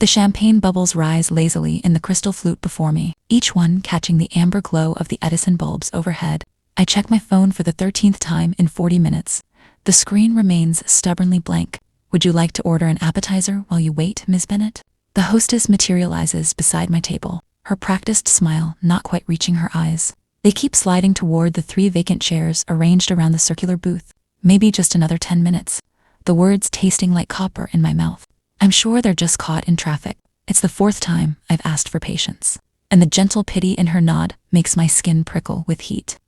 The champagne bubbles rise lazily in the crystal flute before me, each one catching the amber glow of the Edison bulbs overhead. I check my phone for the 13th time in 40 minutes. The screen remains stubbornly blank. Would you like to order an appetizer while you wait, Ms. Bennett? The hostess materializes beside my table, her practiced smile not quite reaching her eyes. They keep sliding toward the 3 vacant chairs arranged around the circular booth. Maybe just another 10 minutes. The words tasting like copper in my mouth. I'm sure they're just caught in traffic. It's the 4th time I've asked for patience. And the gentle pity in her nod makes my skin prickle with heat.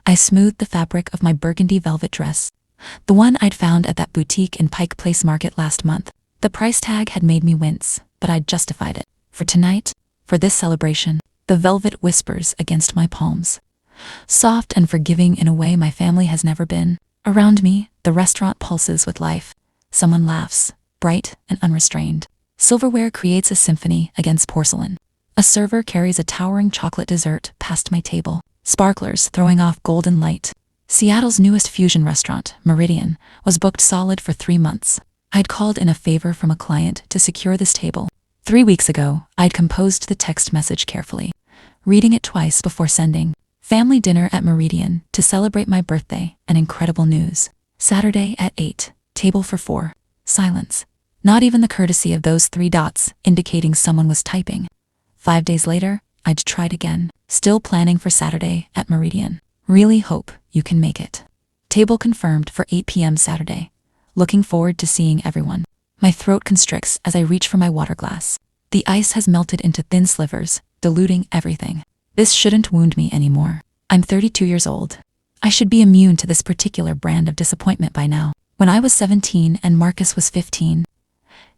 I smooth the fabric of my burgundy velvet dress, the one I'd found at that boutique in Pike Place Market last month. The price tag had made me wince, but I'd justified it. For tonight, for this celebration, the velvet whispers against my palms. Soft and forgiving in a way my family has never been. Around me, the restaurant pulses with life. Someone laughs, bright and unrestrained. Silverware creates a symphony against porcelain. A server carries a towering chocolate dessert past my table, sparklers throwing off golden light. Seattle's newest fusion restaurant, Meridian, was booked solid for 3 months. I'd called in a favor from a client to secure this table. 3 weeks ago, I'd composed the text message carefully, reading it twice before sending. Family dinner at Meridian to celebrate my birthday and incredible news. Saturday at 8, table for 4. Silence. Not even the courtesy of those 3 dots indicating someone was typing. 5 days later, I'd tried again, still planning for Saturday at Meridian. Really hope you can make it. Table confirmed for 8 p.m. Saturday. Looking forward to seeing everyone. My throat constricts as I reach for my water glass. The ice has melted into thin slivers, diluting everything. This shouldn't wound me anymore. I'm 32 years old. I should be immune to this particular brand of disappointment by now. When I was 17 and Marcus was 15,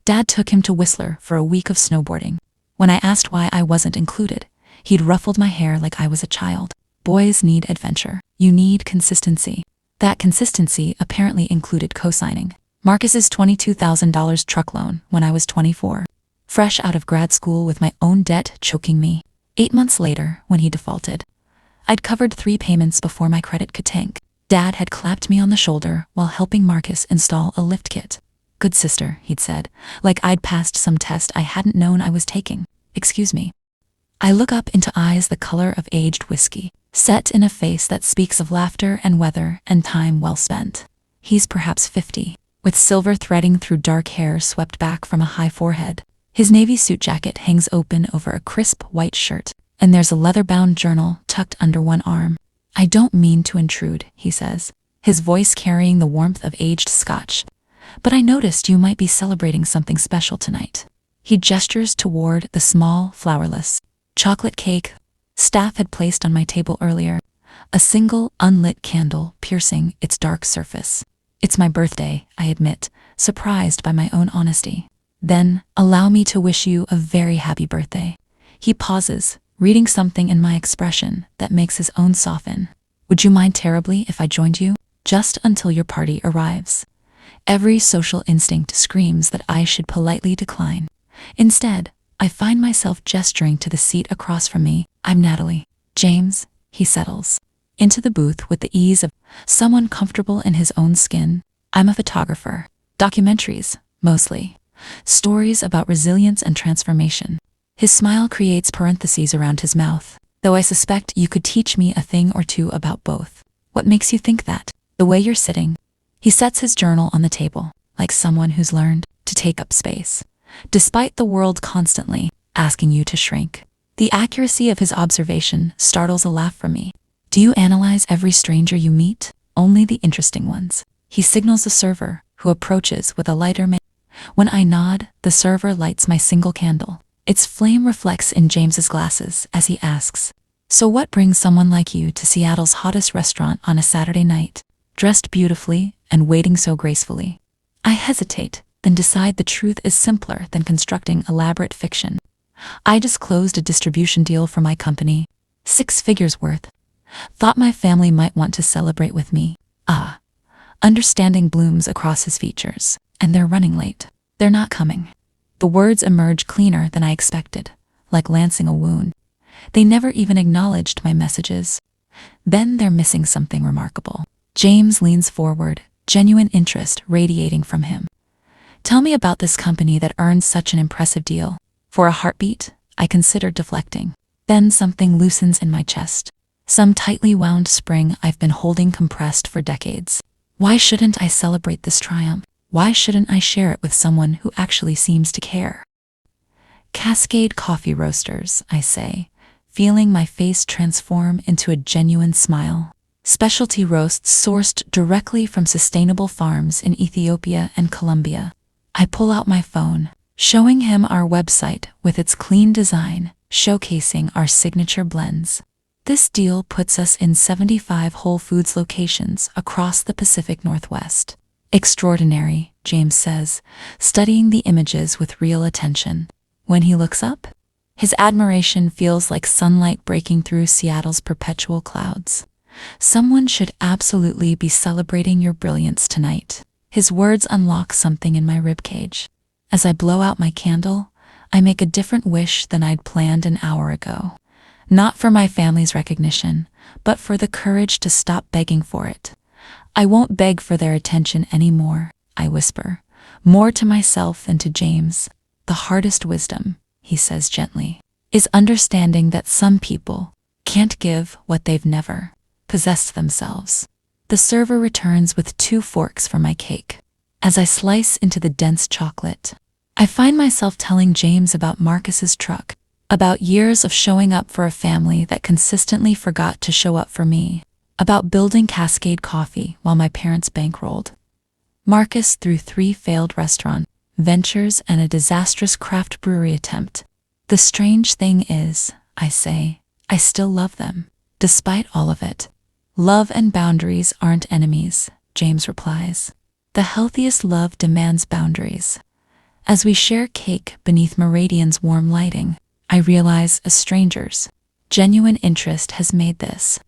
Dad took him to Whistler for a week of snowboarding. When I asked why I wasn't included, he'd ruffled my hair like I was a child. Boys need adventure. You need consistency. That consistency apparently included co-signing Marcus's $22,000 truck loan when I was 24. Fresh out of grad school with my own debt choking me. 8 months later, when he defaulted, I'd covered 3 payments before my credit could tank. Dad had clapped me on the shoulder while helping Marcus install a lift kit. Good sister, he'd said, like I'd passed some test I hadn't known I was taking. Excuse me. I look up into eyes the color of aged whiskey, set in a face that speaks of laughter and weather and time well spent. He's perhaps 50, with silver threading through dark hair swept back from a high forehead. His navy suit jacket hangs open over a crisp white shirt, and there's a leather-bound journal tucked under one arm. I don't mean to intrude, he says, his voice carrying the warmth of aged scotch, but I noticed you might be celebrating something special tonight. He gestures toward the small, flourless chocolate cake Staff had placed on my table earlier, a single unlit candle piercing its dark surface. It's my birthday, I admit, surprised by my own honesty. Then, allow me to wish you a very happy birthday. He pauses, reading something in my expression that makes his own soften. Would you mind terribly if I joined you? Just until your party arrives. Every social instinct screams that I should politely decline. Instead, I find myself gesturing to the seat across from me. I'm Natalie. James, he settles into the booth with the ease of someone comfortable in his own skin. I'm a photographer. Documentaries, mostly. Stories about resilience and transformation. His smile creates parentheses around his mouth, though I suspect you could teach me a thing or two about both. What makes you think that? The way you're sitting. He sets his journal on the table, like someone who's learned to take up space, despite the world constantly asking you to shrink. The accuracy of his observation startles a laugh from me. Do you analyze every stranger you meet? Only the interesting ones. He signals the server, who approaches with a lighter match. When I nod, the server lights my single candle. Its flame reflects in James's glasses as he asks, "So what brings someone like you to Seattle's hottest restaurant on a Saturday night, dressed beautifully and waiting so gracefully?" I hesitate, then decide the truth is simpler than constructing elaborate fiction. I just closed a distribution deal for my company, 6 figures worth. Thought my family might want to celebrate with me. Understanding blooms across his features, and they're running late. They're not coming. The words emerge cleaner than I expected, like lancing a wound. They never even acknowledged my messages. Then they're missing something remarkable. James leans forward, genuine interest radiating from him. Tell me about this company that earned such an impressive deal. For a heartbeat, I consider deflecting. Then something loosens in my chest. Some tightly wound spring I've been holding compressed for decades. Why shouldn't I celebrate this triumph? Why shouldn't I share it with someone who actually seems to care? Cascade Coffee Roasters, I say, feeling my face transform into a genuine smile. Specialty roasts sourced directly from sustainable farms in Ethiopia and Colombia. I pull out my phone, showing him our website with its clean design, showcasing our signature blends. This deal puts us in 75 Whole Foods locations across the Pacific Northwest. Extraordinary, James says, studying the images with real attention. When he looks up, his admiration feels like sunlight breaking through Seattle's perpetual clouds. Someone should absolutely be celebrating your brilliance tonight. His words unlock something in my ribcage. As I blow out my candle, I make a different wish than I'd planned an hour ago. Not for my family's recognition, but for the courage to stop begging for it. I won't beg for their attention anymore, I whisper, more to myself than to James. The hardest wisdom, he says gently, is understanding that some people can't give what they've never possessed themselves. The server returns with 2 forks for my cake. As I slice into the dense chocolate, I find myself telling James about Marcus's truck, about years of showing up for a family that consistently forgot to show up for me, about building Cascade Coffee while my parents bankrolled Marcus through 3 failed restaurant ventures and a disastrous craft brewery attempt. The strange thing is, I say, I still love them, despite all of it. Love and boundaries aren't enemies, James replies. The healthiest love demands boundaries. As we share cake beneath Meridian's warm lighting, I realize a stranger's genuine interest has made this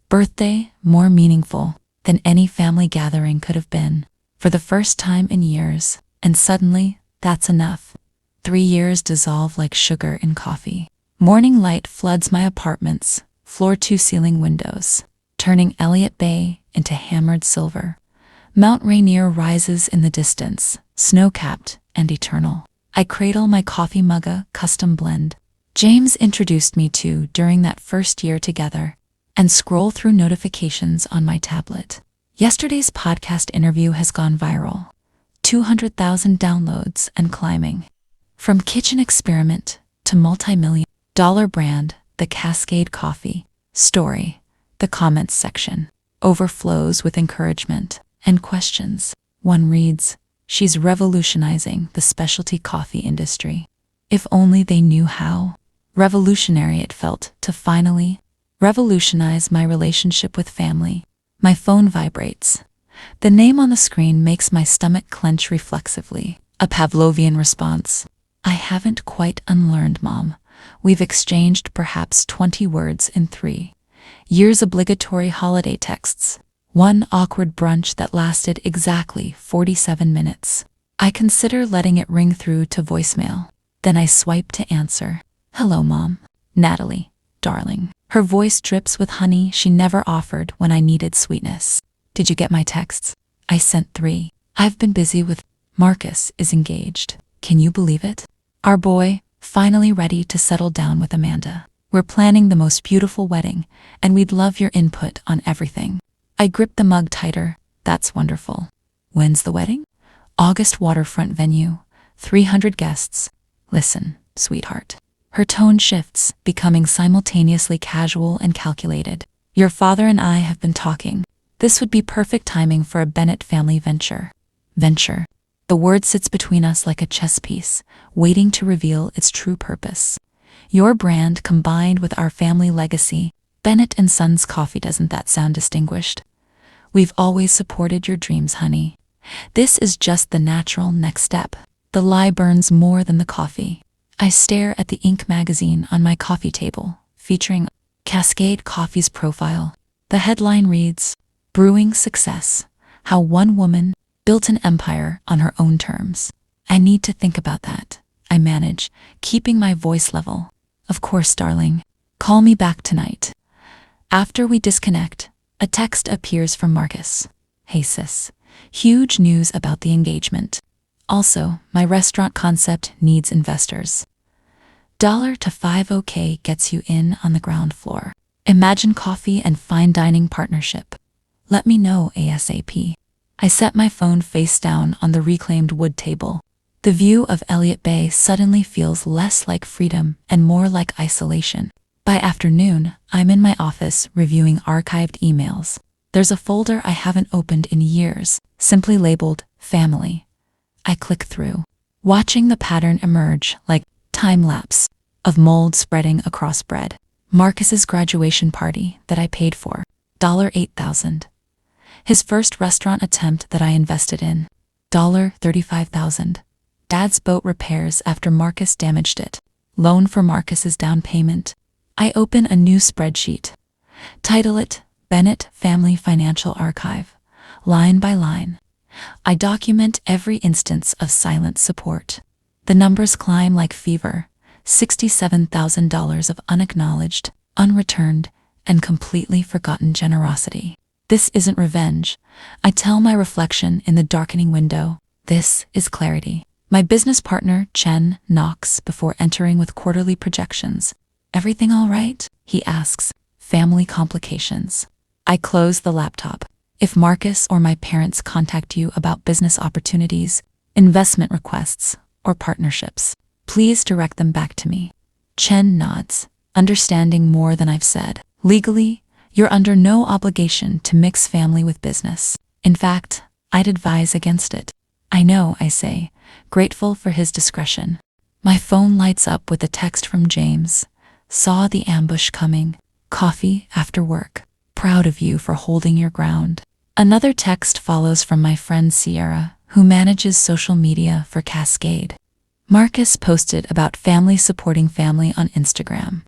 birthday more meaningful than any family gathering could have been. For the first time in years, and suddenly, that's enough. 3 years dissolve like sugar in coffee. Morning light floods my apartment's floor-to-ceiling windows, turning Elliott Bay into hammered silver. Mount Rainier rises in the distance, snow-capped and eternal. I cradle my coffee mugga custom blend James introduced me to during that first year together, and scroll through notifications on my tablet. Yesterday's podcast interview has gone viral. 200,000 downloads and climbing. From kitchen experiment to multi-million-dollar brand, the Cascade Coffee story, the comments section overflows with encouragement and questions. One reads, "She's revolutionizing the specialty coffee industry. If only they knew how revolutionary it felt to finally revolutionize my relationship with family." My phone vibrates. The name on the screen makes my stomach clench reflexively, a Pavlovian response. I haven't quite unlearned, Mom. We've exchanged perhaps 20 words in 3 years, obligatory holiday texts, 1 awkward brunch that lasted exactly 47 minutes. I consider letting it ring through to voicemail. Then I swipe to answer. Hello, Mom. Natalie, darling. Her voice drips with honey she never offered when I needed sweetness. Did you get my texts? I sent 3. I've been busy with Marcus is engaged. Can you believe it? Our boy, finally ready to settle down with Amanda. We're planning the most beautiful wedding, and we'd love your input on everything. I grip the mug tighter. That's wonderful. When's the wedding? August, waterfront venue, 300 guests. Listen, sweetheart. Her tone shifts, becoming simultaneously casual and calculated. Your father and I have been talking. This would be perfect timing for a Bennett family venture. Venture. The word sits between us like a chess piece, waiting to reveal its true purpose. Your brand combined with our family legacy, Bennett and Sons Coffee. Doesn't that sound distinguished? We've always supported your dreams, honey. This is just the natural next step. The lie burns more than the coffee. I stare at the ink magazine on my coffee table, featuring Cascade Coffee's profile. The headline reads, "Brewing Success: How One Woman Built an Empire on Her Own Terms." I need to think about that, I manage, keeping my voice level. Of course, darling. Call me back tonight. After we disconnect, a text appears from Marcus. Hey sis, huge news about the engagement. Also, my restaurant concept needs investors. to $5 gets you in on the ground floor. Imagine coffee and fine dining partnership. Let me know ASAP. I set my phone face down on the reclaimed wood table. The view of Elliott Bay suddenly feels less like freedom and more like isolation. By afternoon, I'm in my office reviewing archived emails. There's a folder I haven't opened in years, simply labeled Family. I click through, watching the pattern emerge like time-lapse of mold spreading across bread. Marcus's graduation party that I paid for, $8,000. His first restaurant attempt that I invested in, $35,000. Dad's boat repairs after Marcus damaged it, loan for Marcus's down payment. I open a new spreadsheet. Title it, Bennett Family Financial Archive. Line by line, I document every instance of silent support. The numbers climb like fever, $67,000 of unacknowledged, unreturned, and completely forgotten generosity. This isn't revenge. I tell my reflection in the darkening window. This is clarity. My business partner, Chen, knocks before entering with quarterly projections. Everything all right? He asks. Family complications. I close the laptop. If Marcus or my parents contact you about business opportunities, investment requests, or partnerships, please direct them back to me. Chen nods, understanding more than I've said. Legally, you're under no obligation to mix family with business. In fact, I'd advise against it. I know, I say, grateful for his discretion. My phone lights up with a text from James. Saw the ambush coming. Coffee after work. Proud of you for holding your ground. Another text follows from my friend Sierra, who manages social media for Cascade. Marcus posted about family supporting family on Instagram.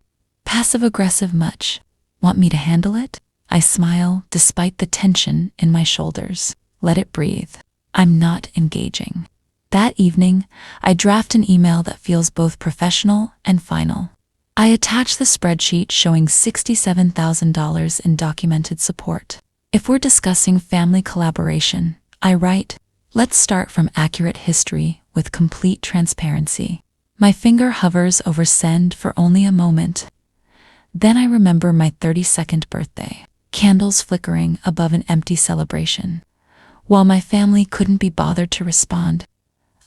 Passive-aggressive much. Want me to handle it? I smile despite the tension in my shoulders. Let it breathe. I'm not engaging. That evening, I draft an email that feels both professional and final. I attach the spreadsheet showing $67,000 in documented support. If we're discussing family collaboration, I write, let's start from accurate history with complete transparency. My finger hovers over send for only a moment. Then I remember my 32nd birthday, candles flickering above an empty celebration. While my family couldn't be bothered to respond,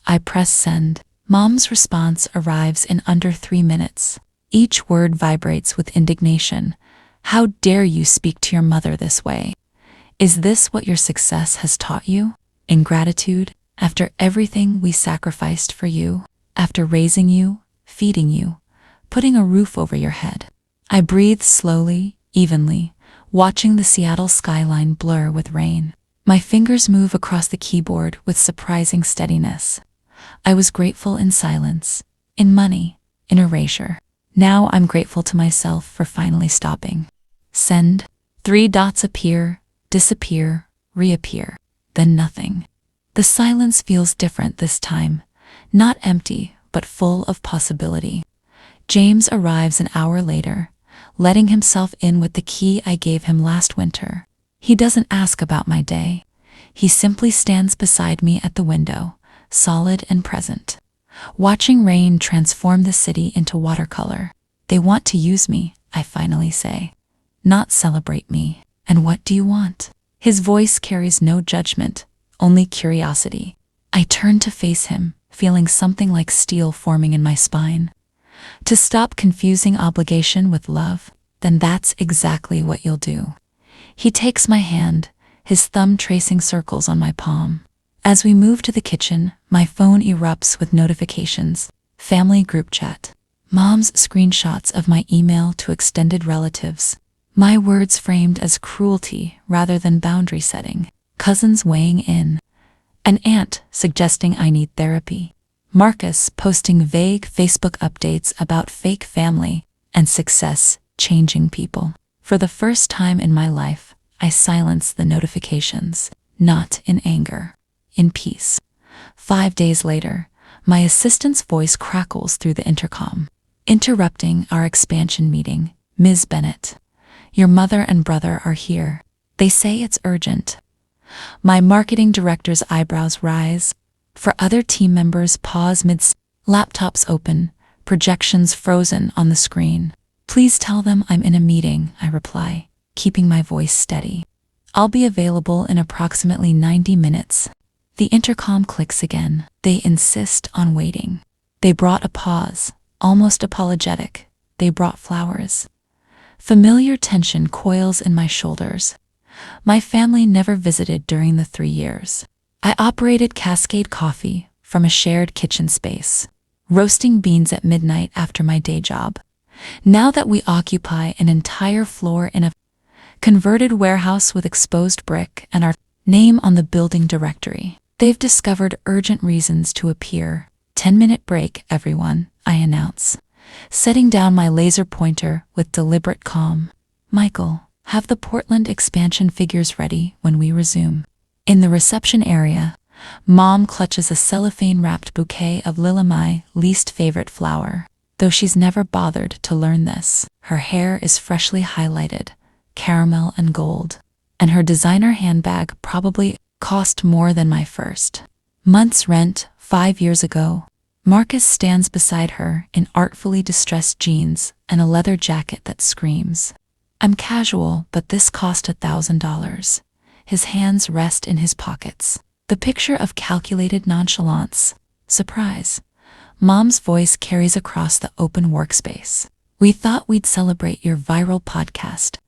I press send. Mom's response arrives in under 3 minutes. Each word vibrates with indignation. How dare you speak to your mother this way? Is this what your success has taught you? Ingratitude, after everything we sacrificed for you, after raising you, feeding you, putting a roof over your head. I breathe slowly, evenly, watching the Seattle skyline blur with rain. My fingers move across the keyboard with surprising steadiness. I was grateful in silence, in money, in erasure. Now I'm grateful to myself for finally stopping. Send. 3 dots appear, disappear, reappear, then nothing. The silence feels different this time, not empty, but full of possibility. James arrives an hour later, letting himself in with the key I gave him last winter. He doesn't ask about my day. He simply stands beside me at the window, solid and present, watching rain transform the city into watercolor. They want to use me, I finally say, not celebrate me. And what do you want? His voice carries no judgment, only curiosity. I turn to face him, feeling something like steel forming in my spine. To stop confusing obligation with love, then that's exactly what you'll do. He takes my hand, his thumb tracing circles on my palm. As we move to the kitchen, my phone erupts with notifications. Family group chat. Mom's screenshots of my email to extended relatives. My words framed as cruelty rather than boundary setting. Cousins weighing in. An aunt suggesting I need therapy. Marcus posting vague Facebook updates about fake family and success changing people. For the first time in my life, I silence the notifications, not in anger, in peace. 5 days later, my assistant's voice crackles through the intercom, interrupting our expansion meeting. Ms. Bennett, your mother and brother are here. They say it's urgent. My marketing director's eyebrows rise. For other team members pause mid laptops open, projections frozen on the screen. Please tell them I'm in a meeting, I reply, keeping my voice steady. I'll be available in approximately 90 minutes. The intercom clicks again. They insist on waiting. They brought a pause, almost apologetic. They brought flowers. Familiar tension coils in my shoulders. My family never visited during the 3 years. I operated Cascade Coffee from a shared kitchen space, roasting beans at midnight after my day job. Now that we occupy an entire floor in a converted warehouse with exposed brick and our name on the building directory, they've discovered urgent reasons to appear. 10-minute break, everyone, I announce, setting down my laser pointer with deliberate calm. Michael, have the Portland expansion figures ready when we resume. In the reception area, Mom clutches a cellophane-wrapped bouquet of Lila, my least favorite flower. Though she's never bothered to learn this, her hair is freshly highlighted, caramel and gold, and her designer handbag probably cost more than my first month's rent 5 years ago. Marcus stands beside her in artfully distressed jeans and a leather jacket that screams, I'm casual, but this cost $1,000. His hands rest in his pockets. The picture of calculated nonchalance. Surprise. Mom's voice carries across the open workspace. We thought we'd celebrate your viral podcast.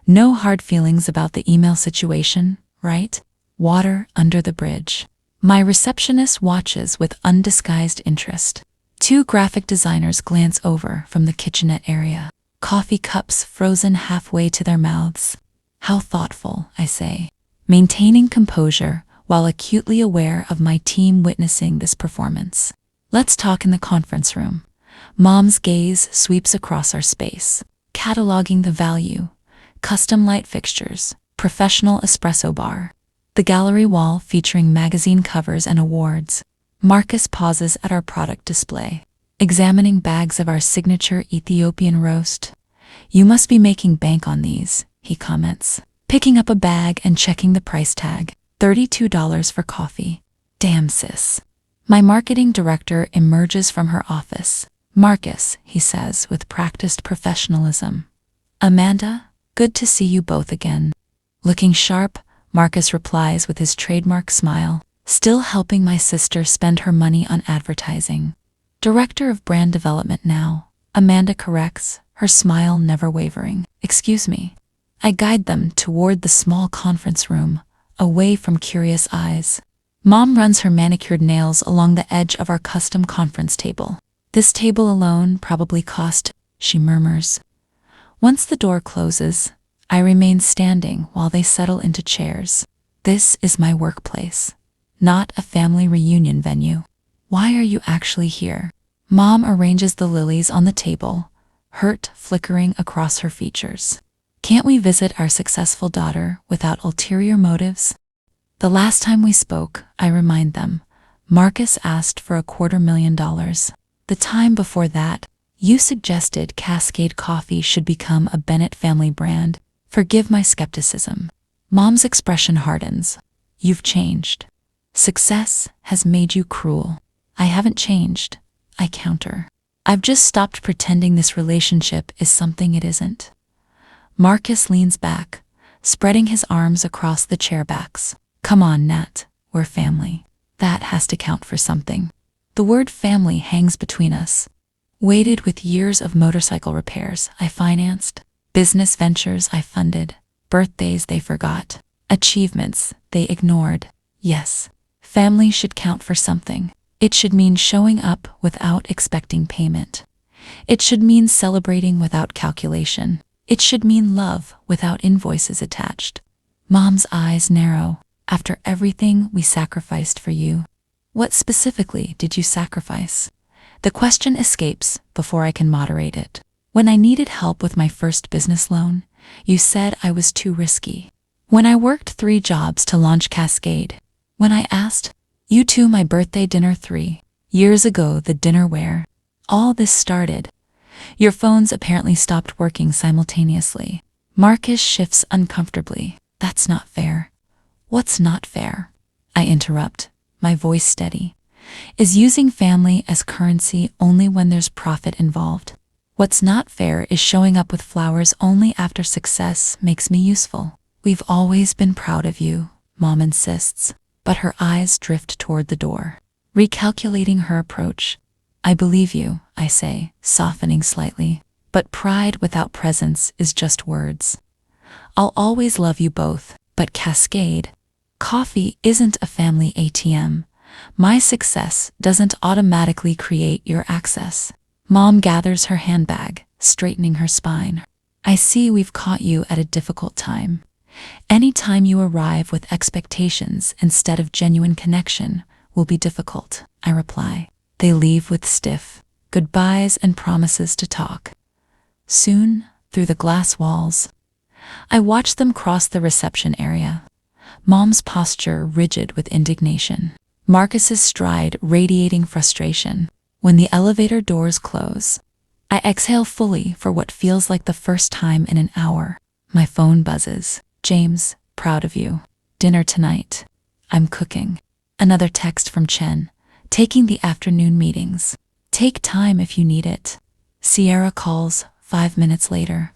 No hard feelings about the email situation, right? Water under the bridge. My receptionist watches with undisguised interest. 2 graphic designers glance over from the kitchenette area, coffee cups frozen halfway to their mouths. How thoughtful, I say, maintaining composure while acutely aware of my team witnessing this performance. Let's talk in the conference room. Mom's gaze sweeps across our space, cataloging the value, custom light fixtures, professional espresso bar, the gallery wall featuring magazine covers and awards. Marcus pauses at our product display, examining bags of our signature Ethiopian roast. You must be making bank on these, he comments, picking up a bag and checking the price tag. $32 for coffee. Damn, sis. My marketing director emerges from her office. Marcus, he says with practiced professionalism. Amanda, good to see you both again. Looking sharp, Marcus replies with his trademark smile, still helping my sister spend her money on advertising. Director of brand development now, Amanda corrects, her smile never wavering. Excuse me. I guide them toward the small conference room, away from curious eyes. Mom runs her manicured nails along the edge of our custom conference table. This table alone probably cost, she murmurs. Once the door closes, I remain standing while they settle into chairs. This is my workplace, not a family reunion venue. Why are you actually here? Mom arranges the lilies on the table, hurt flickering across her features. Can't we visit our successful daughter without ulterior motives? The last time we spoke, I remind them, Marcus asked for $250,000. The time before that, you suggested Cascade Coffee should become a Bennett family brand. Forgive my skepticism. Mom's expression hardens. You've changed. Success has made you cruel. I haven't changed, I counter. I've just stopped pretending this relationship is something it isn't. Marcus leans back, spreading his arms across the chair backs. Come on, Nat, we're family. That has to count for something. The word family hangs between us. Weighted with years of motorcycle repairs I financed, business ventures I funded, birthdays they forgot, achievements they ignored. Yes, family should count for something. It should mean showing up without expecting payment. It should mean celebrating without calculation. It should mean love without invoices attached. Mom's eyes narrow. After everything we sacrificed for you, what specifically did you sacrifice? The question escapes before I can moderate it. When I needed help with my first business loan, you said I was too risky. When I worked 3 jobs to launch Cascade, when I asked you to my birthday dinner 3 years ago, the dinnerware, all this started. Your phones apparently stopped working simultaneously. Marcus shifts uncomfortably. That's not fair. What's not fair? I interrupt, my voice steady. is using family as currency only when there's profit involved. What's not fair is showing up with flowers only after success makes me useful. We've always been proud of you, Mom insists, but her eyes drift toward the door. Recalculating her approach, I believe you, I say, softening slightly, but pride without presence is just words. I'll always love you both, but Cascade Coffee isn't a family ATM. My success doesn't automatically create your access. Mom gathers her handbag, straightening her spine. I see we've caught you at a difficult time. Any time you arrive with expectations instead of genuine connection will be difficult, I reply. They leave with stiff goodbyes and promises to talk soon, through the glass walls. I watch them cross the reception area. Mom's posture rigid with indignation. Marcus's stride radiating frustration. When the elevator doors close, I exhale fully for what feels like the first time in an hour. My phone buzzes. James, proud of you. Dinner tonight. I'm cooking. Another text from Chen. Taking the afternoon meetings. Take time if you need it. Sierra calls 5 minutes later.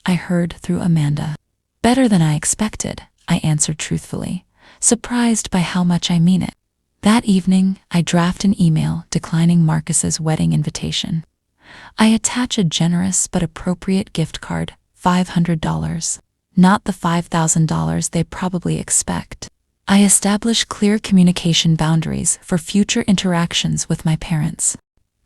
I heard through Amanda. Better than I expected, I answered truthfully, surprised by how much I mean it. That evening, I draft an email declining Marcus's wedding invitation. I attach a generous but appropriate gift card, $500, not the $5,000 they probably expect. I establish clear communication boundaries for future interactions with my parents.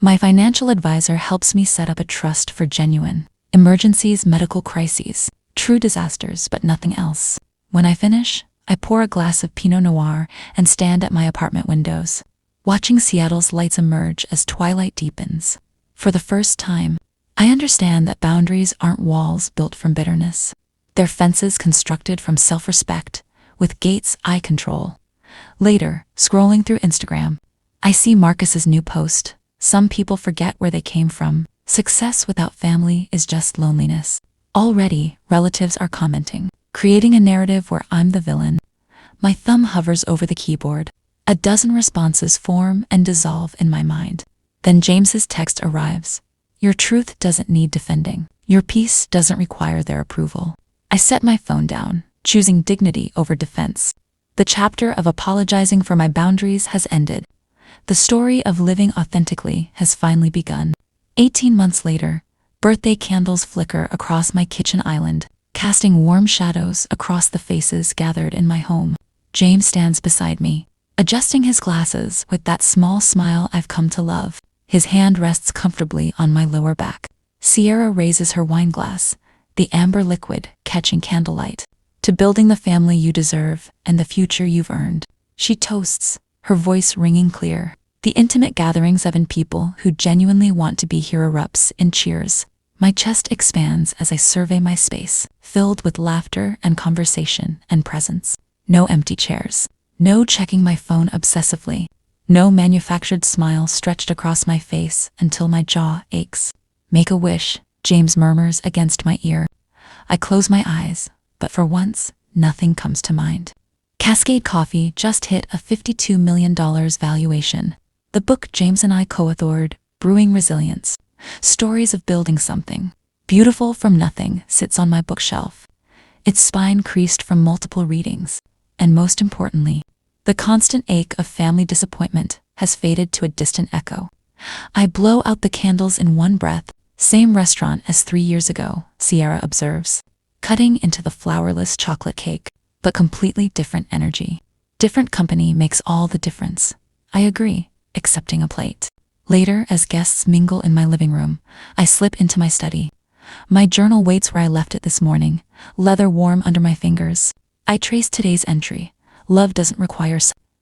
My financial advisor helps me set up a trust for genuine emergencies, medical crises, true disasters, but nothing else. When I finish, I pour a glass of Pinot Noir and stand at my apartment windows, watching Seattle's lights emerge as twilight deepens. For the first time, I understand that boundaries aren't walls built from bitterness. They're fences constructed from self-respect, with gates I control. Later, scrolling through Instagram, I see Marcus's new post. Some people forget where they came from. Success without family is just loneliness. Already, relatives are commenting, creating a narrative where I'm the villain. My thumb hovers over the keyboard. A dozen responses form and dissolve in my mind. Then James's text arrives. Your truth doesn't need defending. Your peace doesn't require their approval. I set my phone down, choosing dignity over defense. The chapter of apologizing for my boundaries has ended. The story of living authentically has finally begun. 18 months later, birthday candles flicker across my kitchen island, casting warm shadows across the faces gathered in my home. James stands beside me, adjusting his glasses with that small smile I've come to love. His hand rests comfortably on my lower back. Sierra raises her wine glass, the amber liquid catching candlelight. To building the family you deserve and the future you've earned. She toasts, her voice ringing clear. The intimate gathering 7 people who genuinely want to be here erupts in cheers. My chest expands as I survey my space, filled with laughter and conversation and presence. No empty chairs. No checking my phone obsessively. No manufactured smile stretched across my face until my jaw aches. Make a wish, James murmurs against my ear. I close my eyes, but for once, nothing comes to mind. Cascade Coffee just hit a $52 million valuation. The book James and I co-authored, Brewing Resilience, Stories of Building Something Beautiful from Nothing, sits on my bookshelf. Its spine creased from multiple readings. And most importantly, the constant ache of family disappointment has faded to a distant echo. I blow out the candles in one breath. Same restaurant as 3 years ago, Sierra observes. Cutting into the flourless chocolate cake, but completely different energy. Different company makes all the difference. I agree, accepting a plate. Later, as guests mingle in my living room, I slip into my study. My journal waits where I left it this morning, leather warm under my fingers. I trace today's entry. Love doesn't require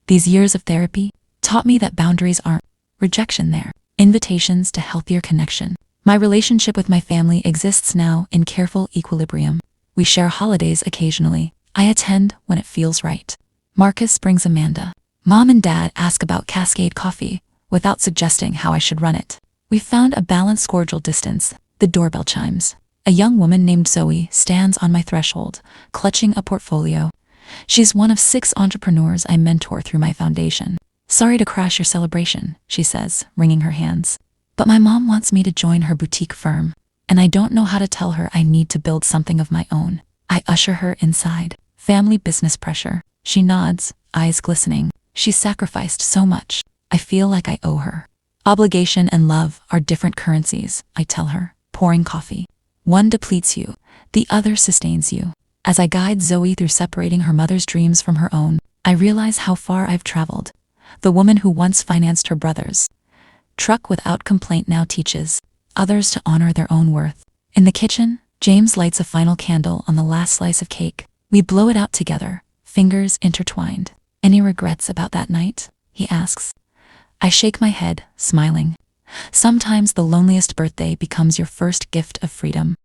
These years of therapy taught me that boundaries aren't rejection, they're invitations to healthier connection. My relationship with my family exists now in careful equilibrium. We share holidays occasionally. I attend when it feels right. Marcus brings Amanda. Mom and Dad ask about Cascade Coffee, without suggesting how I should run it. We found a balanced cordial distance. The doorbell chimes. A young woman named Zoe stands on my threshold, clutching a portfolio. She's one of 6 entrepreneurs I mentor through my foundation. Sorry to crash your celebration, she says, wringing her hands. But my mom wants me to join her boutique firm, and I don't know how to tell her I need to build something of my own. I usher her inside. Family business pressure. She nods, eyes glistening. She's sacrificed so much. I feel like I owe her. Obligation and love are different currencies, I tell her, pouring coffee. One depletes you, the other sustains you. As I guide Zoe through separating her mother's dreams from her own, I realize how far I've traveled. The woman who once financed her brother's truck without complaint now teaches others to honor their own worth. In the kitchen, James lights a final candle on the last slice of cake. We blow it out together, fingers intertwined. Any regrets about that night? He asks. I shake my head, smiling. Sometimes the loneliest birthday becomes your first gift of freedom.